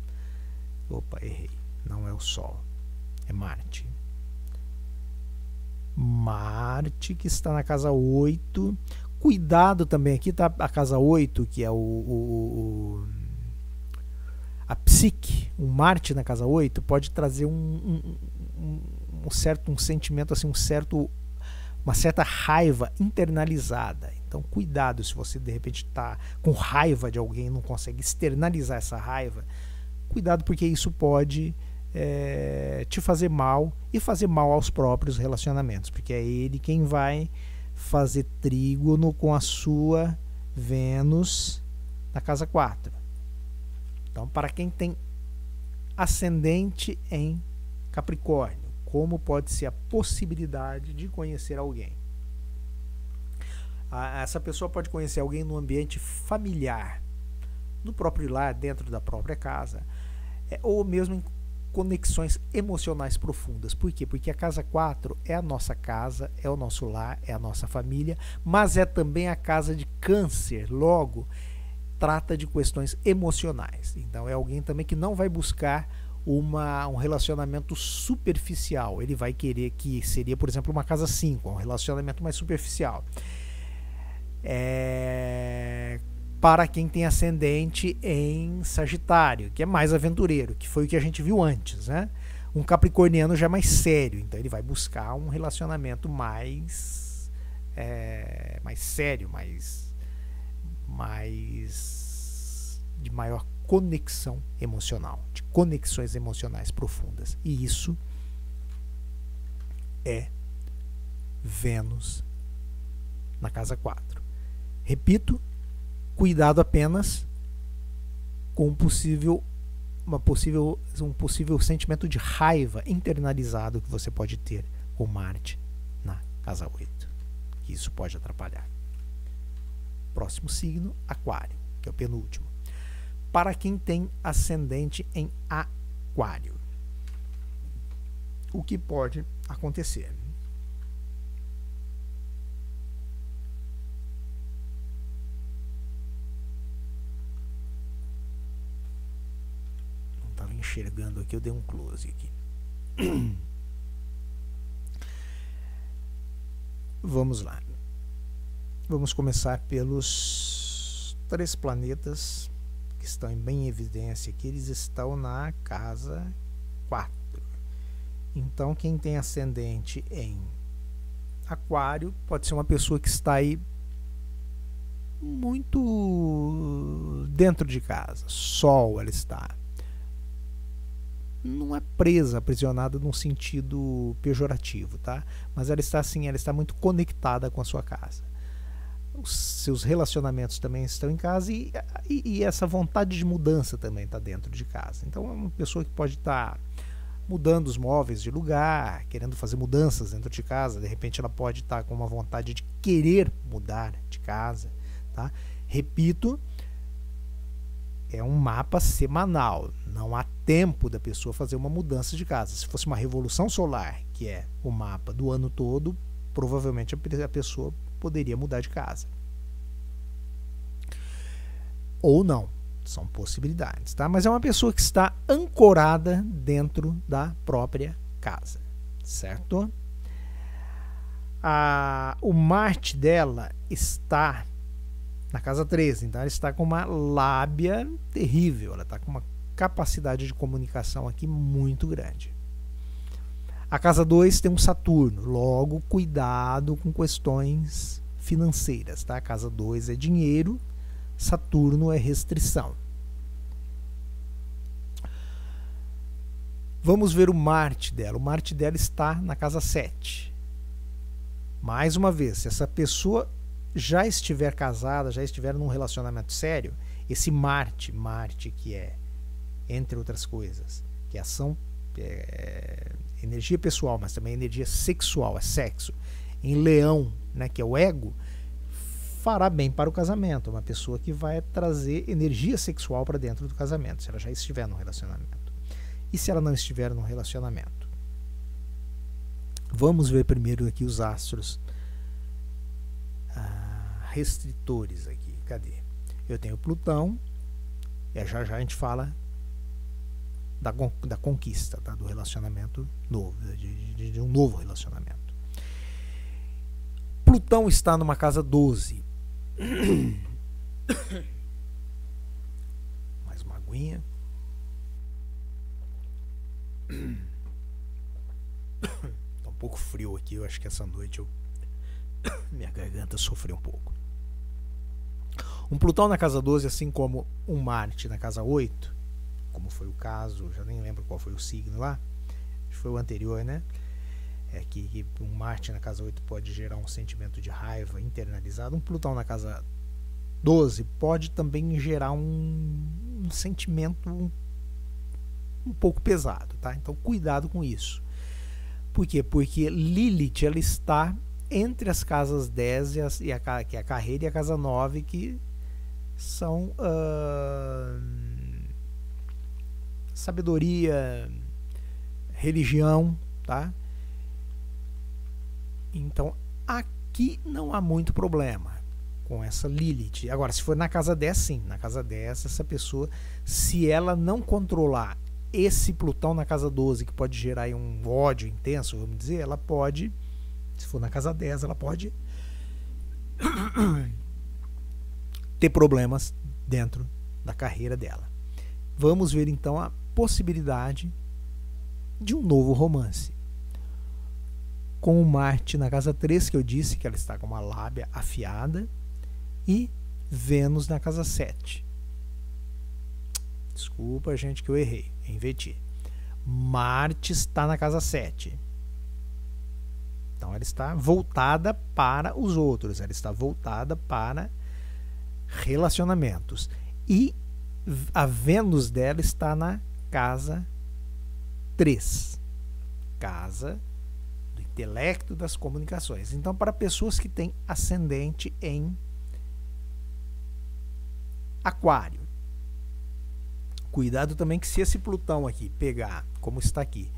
Opa, errei. Não é o Sol, é Marte. Marte que está na casa 8. Cuidado também, aqui está a casa 8, que é a psique. O Marte na casa 8 pode trazer um sentimento, assim, uma certa raiva internalizada. Então cuidado se você de repente está com raiva de alguém e não consegue externalizar essa raiva. Cuidado, porque isso pode te fazer mal e fazer mal aos próprios relacionamentos, porque é ele quem vai fazer trígono com a sua Vênus na casa 4. Então, para quem tem ascendente em Capricórnio, como pode ser a possibilidade de conhecer alguém? Essa pessoa pode conhecer alguém no ambiente familiar, no próprio lar, dentro da própria casa, ou mesmo em conexões emocionais profundas. Por quê? Porque a casa 4 é a nossa casa, é o nosso lar, é a nossa família, mas é também a casa de Câncer. Logo, trata de questões emocionais. Então é alguém também que não vai buscar um relacionamento superficial. Ele vai querer, que seria, por exemplo, uma casa 5, um relacionamento mais superficial. Para quem tem ascendente em Sagitário, que é mais aventureiro, que foi o que a gente viu antes, né? Um capricorniano já é mais sério, então ele vai buscar um relacionamento mais sério, mais de maior conexão emocional, de conexões emocionais profundas. E isso é Vênus na casa 4. Repito, cuidado apenas com um possível sentimento de raiva internalizado que você pode ter com Marte na casa 8, que isso pode atrapalhar. Próximo signo, Aquário, que é o penúltimo. Para quem tem ascendente em Aquário, o que pode acontecer? Enxergando aqui, eu dei um close aqui. Vamos lá. Vamos começar pelos 3 planetas que estão bem em evidência aqui. Eles estão na casa 4. Então, quem tem ascendente em Aquário pode ser uma pessoa que está aí muito dentro de casa. Sol, ela está. Não é presa, aprisionada num sentido pejorativo, tá? Mas ela está assim, ela está muito conectada com a sua casa. Os seus relacionamentos também estão em casa e essa vontade de mudança também está dentro de casa. Então é uma pessoa que pode estar mudando os móveis de lugar, querendo fazer mudanças dentro de casa. De repente ela pode estar com uma vontade de querer mudar de casa, tá? Repito, é um mapa semanal, não há tempo da pessoa fazer uma mudança de casa. Se fosse uma revolução solar, que é o mapa do ano todo, provavelmente a pessoa poderia mudar de casa. Ou não, são possibilidades, tá? Mas é uma pessoa que está ancorada dentro da própria casa, certo? O Marte dela está na casa 13, então ela está com uma lábia terrível, ela está com uma capacidade de comunicação aqui muito grande. A casa 2 tem um Saturno, logo cuidado com questões financeiras, tá? A casa 2 é dinheiro, Saturno é restrição. Vamos ver o Marte dela. O Marte dela está na casa 7. Mais uma vez, se essa pessoa já estiver casada, já estiver num relacionamento sério, esse Marte que é, entre outras coisas, que é ação, energia pessoal, mas também energia sexual, é sexo, em Leão, né, que é o ego, fará bem para o casamento. Uma pessoa que vai trazer energia sexual para dentro do casamento, se ela já estiver num relacionamento. E se ela não estiver num relacionamento? Vamos ver primeiro aqui os astros restritores aqui. Cadê? Eu tenho Plutão, e já a gente fala da conquista, tá? Do relacionamento novo, de um novo relacionamento. Plutão está numa casa 12. Mais uma aguinha. Tá um pouco frio aqui, eu acho que essa noite minha garganta sofreu um pouco. Um Plutão na casa 12, assim como um Marte na casa 8, como foi o caso, já nem lembro qual foi o signo lá, acho que foi o anterior, né? É que um Marte na casa 8 pode gerar um sentimento de raiva internalizado. Um Plutão na casa 12 pode também gerar um sentimento um pouco pesado, tá? Então cuidado com isso. Por quê? Porque Lilith, ela está entre as casas 10 que é a carreira, e a casa 9, que são sabedoria, religião, tá? Então aqui não há muito problema com essa Lilith. Agora, se for na casa 10, sim. Na casa 10, essa pessoa, se ela não controlar esse Plutão na casa 12, que pode gerar aí um ódio intenso, vamos dizer, ela pode, se for na casa 10, ela pode ter problemas dentro da carreira dela. Vamos ver então a possibilidade de um novo romance. Com o Marte na casa 3, que eu disse que ela está com uma lábia afiada, e Vênus na casa 7. Desculpa, gente, que eu errei, inveti. Marte está na casa 7. Então ela está voltada para os outros, ela está voltada para relacionamentos. E a Vênus dela está na casa 3. Casa do intelecto, das comunicações. Então, para pessoas que têm ascendente em Aquário, cuidado também que se esse Plutão aqui pegar, como está aqui,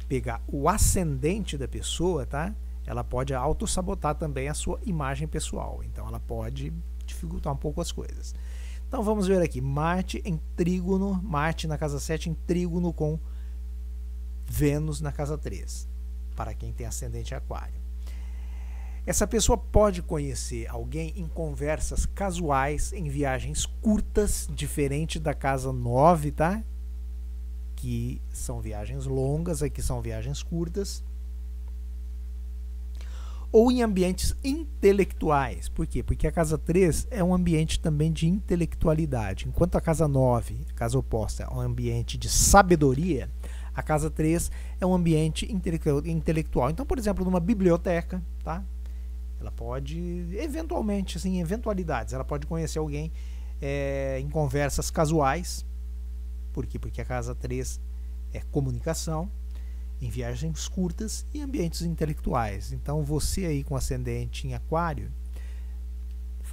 pegar o ascendente da pessoa, tá? Ela pode autossabotar também a sua imagem pessoal. Então ela pode dificultar um pouco as coisas. Então vamos ver aqui, Marte em trígono, Marte na casa 7 em trígono com Vênus na casa 3, para quem tem ascendente em Aquário. Essa pessoa pode conhecer alguém em conversas casuais, em viagens curtas, diferente da casa 9, tá? Que são viagens longas, aqui são viagens curtas. Ou em ambientes intelectuais. Por quê? Porque a casa 3 é um ambiente também de intelectualidade. Enquanto a casa 9, a casa oposta, é um ambiente de sabedoria, a casa 3 é um ambiente intelectual. Então, por exemplo, numa biblioteca, tá? Ela pode, eventualmente, assim, em eventualidades, ela pode conhecer alguém em conversas casuais. Por quê? Porque a casa 3 é comunicação, em viagens curtas e ambientes intelectuais. Então, você aí com ascendente em Aquário,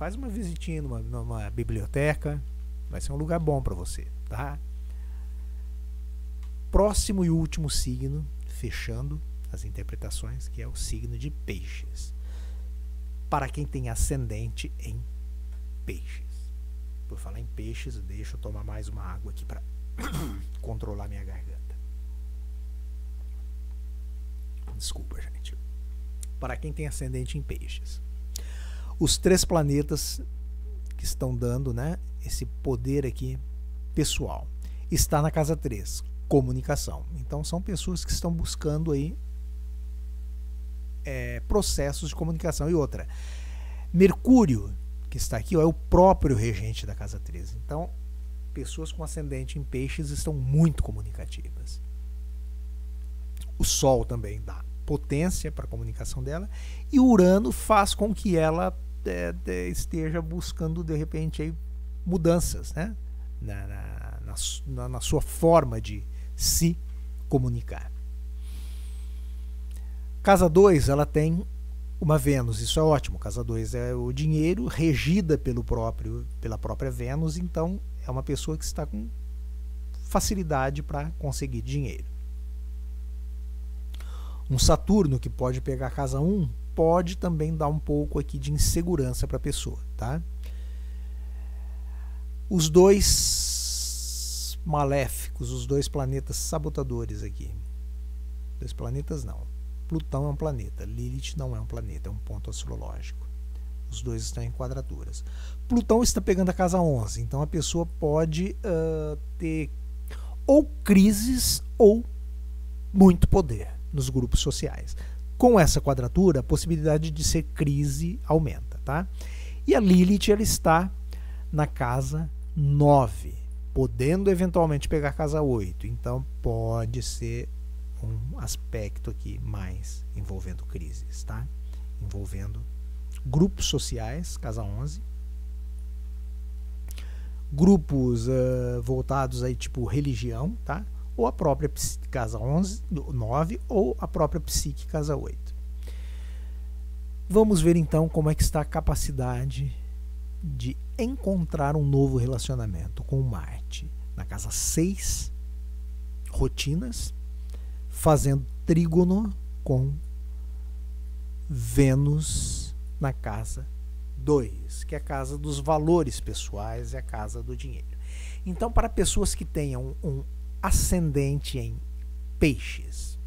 faz uma visitinha numa biblioteca, vai ser um lugar bom para você, tá? Próximo e último signo, fechando as interpretações, que é o signo de Peixes. Para quem tem ascendente em Peixes. Por falar em peixes, deixa eu tomar mais uma água aqui para controlar minha garganta. Desculpa, gente. Para quem tem ascendente em Peixes, os 3 planetas que estão dando, né, esse poder aqui pessoal está na casa 3, comunicação. Então são pessoas que estão buscando aí processos de comunicação. E outra, Mercúrio, que está aqui, é o próprio regente da casa 13. Então, pessoas com ascendente em Peixes estão muito comunicativas. O Sol também dá potência para a comunicação dela, e Urano faz com que ela esteja buscando, de repente, aí, mudanças, né? na sua forma de se comunicar. Casa 2, ela tem uma Vênus, isso é ótimo. Casa 2 é o dinheiro, regida pela própria Vênus, então é uma pessoa que está com facilidade para conseguir dinheiro. Um Saturno que pode pegar a casa 1 pode também dar um pouco aqui de insegurança para a pessoa, tá? Os 2 maléficos, os 2 planetas sabotadores aqui. 2 planetas não. Plutão é um planeta, Lilith não é um planeta, é um ponto astrológico. Os 2 estão em quadraturas. Plutão está pegando a casa 11, então a pessoa pode ter ou crises ou muito poder nos grupos sociais. Com essa quadratura, a possibilidade de ser crise aumenta, tá? E a Lilith, ela está na casa 9, podendo eventualmente pegar a casa 8, então pode ser um aspecto aqui mais envolvendo crises, tá? Envolvendo grupos sociais, casa 11, grupos voltados aí tipo religião, tá? Ou a própria casa 11, 9, ou a própria psique, casa 8. Vamos ver então como é que está a capacidade de encontrar um novo relacionamento com Marte na casa 6, rotinas, fazendo trígono com Vênus na casa 2, que é a casa dos valores pessoais, é a casa do dinheiro. Então, para pessoas que tenham um ascendente em Peixes,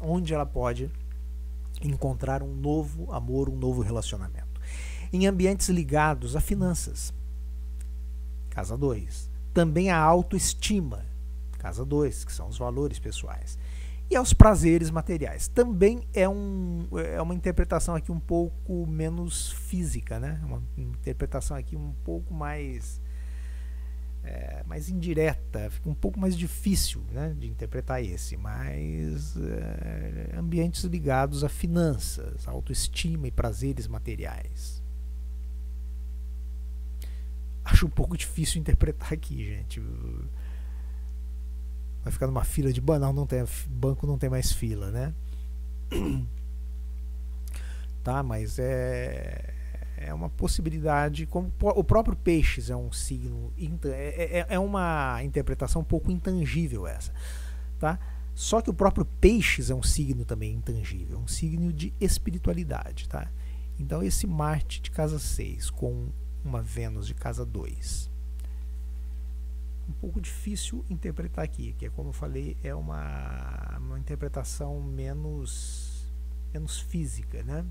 onde ela pode encontrar um novo amor, um novo relacionamento, em ambientes ligados a finanças, casa 2, também a autoestima, casa 2, que são os valores pessoais, e aos prazeres materiais. Também é uma interpretação aqui um pouco menos física, né? Uma interpretação aqui um pouco mais indireta, fica um pouco mais difícil, né, de interpretar esse, mas ambientes ligados a finanças, autoestima e prazeres materiais. Acho um pouco difícil interpretar aqui, gente. Vai ficar numa fila de banco, não tem mais fila, né? Tá, mas é uma possibilidade, como o próprio Peixes é um signo, é uma interpretação um pouco intangível essa, tá? Só que o próprio Peixes é um signo também intangível, um signo de espiritualidade, tá? Então esse Marte de casa 6 com uma Vênus de casa 2, um pouco difícil interpretar aqui, que é, como eu falei, é uma interpretação menos física, né?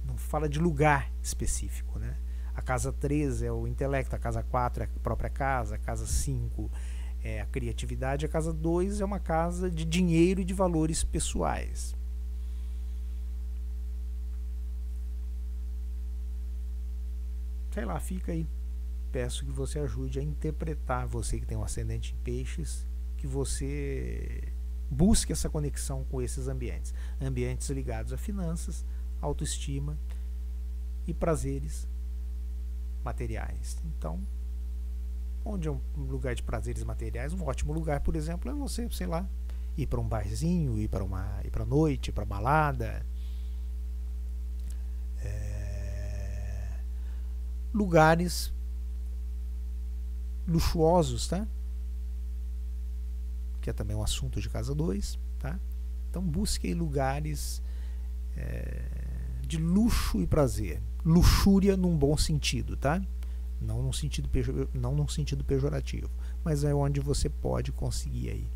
Não fala de lugar específico, né? A casa 3 é o intelecto, a casa 4 é a própria casa, a casa 5 é a criatividade, a casa 2 é uma casa de dinheiro e de valores pessoais. Sei lá, fica aí. Peço que você ajude a interpretar, você que tem um ascendente em Peixes, que você busque essa conexão com esses ambientes. Ambientes ligados a finanças, autoestima e prazeres materiais. Então, onde é um lugar de prazeres materiais, um ótimo lugar, por exemplo, é você, sei lá, ir para um barzinho, ir para noite, ir para balada, lugares luxuosos, tá? Que é também um assunto de casa 2, tá? Então busque lugares de luxo e prazer. Luxúria num bom sentido, tá? Não num sentido pejorativo, mas é onde você pode conseguir aí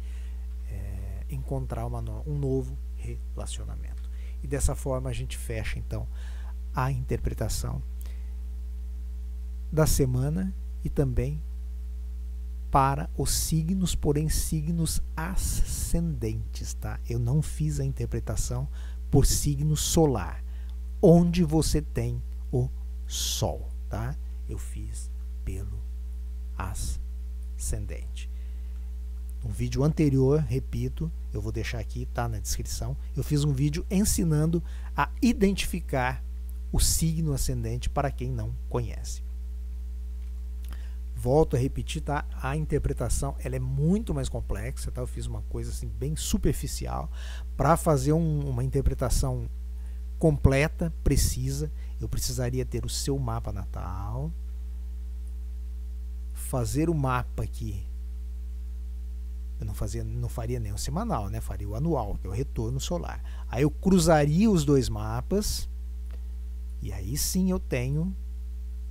encontrar um novo relacionamento. E dessa forma a gente fecha então a interpretação da semana e também para os signos, porém signos ascendentes, tá? Eu não fiz a interpretação por signo solar, onde você tem o Sol, tá? Eu fiz pelo ascendente. No vídeo anterior, repito, eu vou deixar aqui, tá na descrição, eu fiz um vídeo ensinando a identificar o signo ascendente para quem não conhece. Volto a repetir, tá? A interpretação ela é muito mais complexa, tá? Eu fiz uma coisa assim bem superficial. Para fazer uma interpretação completa, precisa, eu precisaria ter o seu mapa natal, fazer o mapa aqui. Eu não faria nem o semanal, né? Faria o anual, que é o retorno solar. Aí eu cruzaria os dois mapas e aí sim eu tenho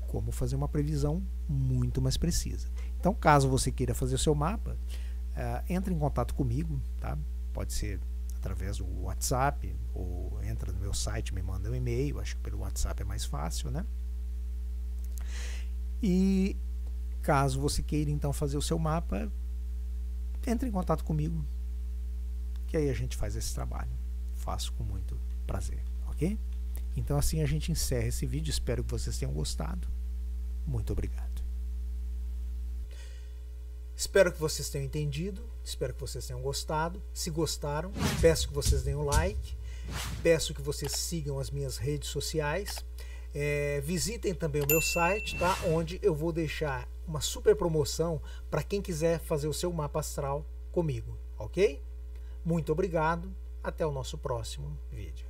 como fazer uma previsão muito mais precisa. Então, caso você queira fazer o seu mapa, entre em contato comigo, tá? Pode ser através do WhatsApp, ou entra no meu site, me manda um e-mail, acho que pelo WhatsApp é mais fácil, né? E caso você queira então fazer o seu mapa, entre em contato comigo, que aí a gente faz esse trabalho. Faço com muito prazer, ok? Então assim a gente encerra esse vídeo, espero que vocês tenham gostado. Muito obrigado. Espero que vocês tenham entendido, espero que vocês tenham gostado. Se gostaram, peço que vocês deem um like, peço que vocês sigam as minhas redes sociais, visitem também o meu site, tá? Onde eu vou deixar uma super promoção para quem quiser fazer o seu mapa astral comigo, ok? Muito obrigado, até o nosso próximo vídeo.